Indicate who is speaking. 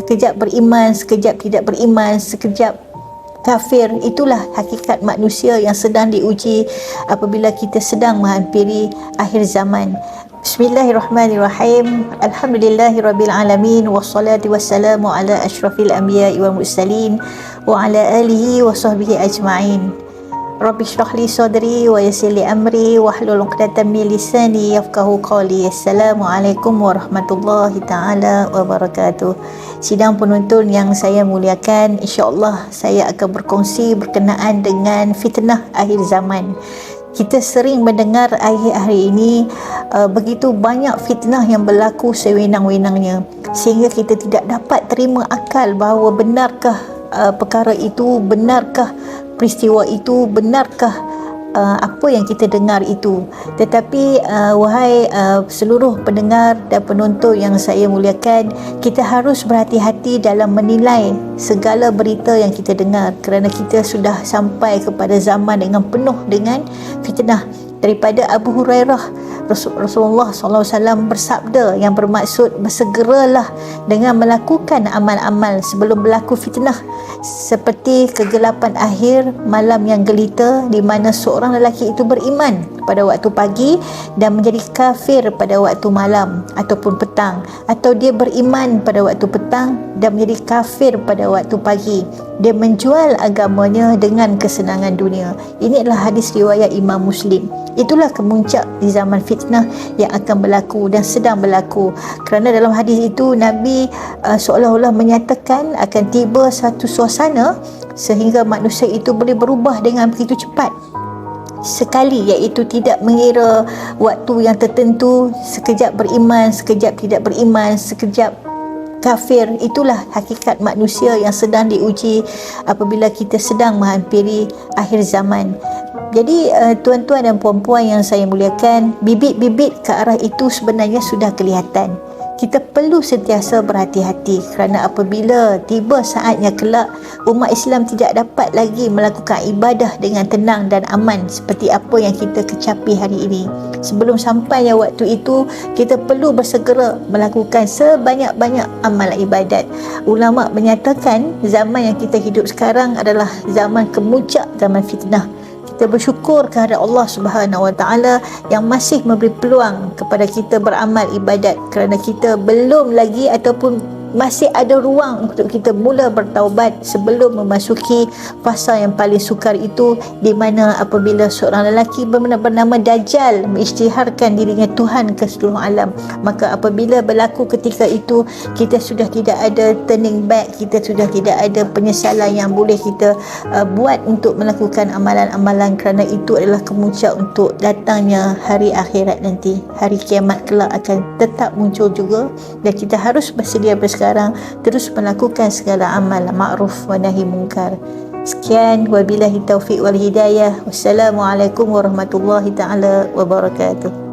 Speaker 1: sekejap beriman, sekejap tidak beriman, sekejap kafir. Itulah hakikat manusia yang sedang diuji apabila kita sedang menghampiri akhir zaman. Bismillahirrahmanirrahim. Alhamdulillahirabbil alamin, wassalatu wassalamu ala asyrafil anbiya'i wal mursalin wa ala alihi wa sahbihi ajma'in. Rabbi shrah li sadri wa yassir li amri wahlul 'uqdatam min lisani yafqahu qawli. Assalamualaikum warahmatullahi taala wabarakatuh. Sidang penonton yang saya muliakan, insya-Allah saya akan berkongsi berkenaan dengan fitnah akhir zaman. Kita sering mendengar akhir-akhir ini begitu banyak fitnah yang berlaku sewenang-wenangnya, sehingga kita tidak dapat terima akal bahawa benarkah perkara itu, benarkah peristiwa itu, benarkah apa yang kita dengar itu. Tetapi wahai seluruh pendengar dan penonton yang saya muliakan, kita harus berhati-hati dalam menilai segala berita yang kita dengar, kerana kita sudah sampai kepada zaman dengan penuh dengan fitnah. Daripada Abu Hurairah, Rasulullah SAW bersabda yang bermaksud bersegeralah dengan melakukan amal-amal sebelum berlaku fitnah, seperti kegelapan akhir malam yang gelita, di mana seorang lelaki itu beriman pada waktu pagi dan menjadi kafir pada waktu malam ataupun petang, atau dia beriman pada waktu petang dan menjadi kafir pada waktu pagi. Dia menjual agamanya dengan kesenangan dunia. Ini adalah hadis riwayat Imam Muslim. Itulah kemuncak di zaman fitnah yang akan berlaku dan sedang berlaku. Kerana dalam hadis itu Nabi seolah-olah menyatakan akan tiba satu suasana sehingga manusia itu boleh berubah dengan begitu cepat sekali, iaitu tidak mengira waktu yang tertentu, sekejap beriman, sekejap tidak beriman, sekejap kafir. Itulah hakikat manusia yang sedang diuji apabila kita sedang menghampiri akhir zaman. Jadi tuan-tuan dan puan-puan yang saya muliakan, bibit-bibit ke arah itu sebenarnya sudah kelihatan. Kita perlu sentiasa berhati-hati, kerana apabila tiba saatnya kelak umat Islam tidak dapat lagi melakukan ibadah dengan tenang dan aman seperti apa yang kita kecapi hari ini. Sebelum sampainya waktu itu, kita perlu bersegera melakukan sebanyak-banyak amal ibadat. Ulama menyatakan zaman yang kita hidup sekarang adalah zaman kemuncak zaman fitnah. Kita bersyukur kepada Allah Subhanahu Wa Taala yang masih memberi peluang kepada kita beramal ibadat, kerana kita belum lagi ataupun masih ada ruang untuk kita mula bertaubat sebelum memasuki fasa yang paling sukar itu, di mana apabila seorang lelaki bernama Dajjal mengisytiharkan dirinya Tuhan ke seluruh alam, maka apabila berlaku ketika itu, kita sudah tidak ada turning back, kita sudah tidak ada penyesalan yang boleh kita buat untuk melakukan amalan-amalan, kerana itu adalah kemuncak untuk datangnya hari akhirat nanti. Hari kiamat kelak akan tetap muncul juga, dan kita harus bersedia sekarang terus melakukan segala amal ma'ruf wa nahi munkar. Sekian, wabillahi taufiq wal hidayah. Wassalamualaikum warahmatullahi taala wabarakatuh.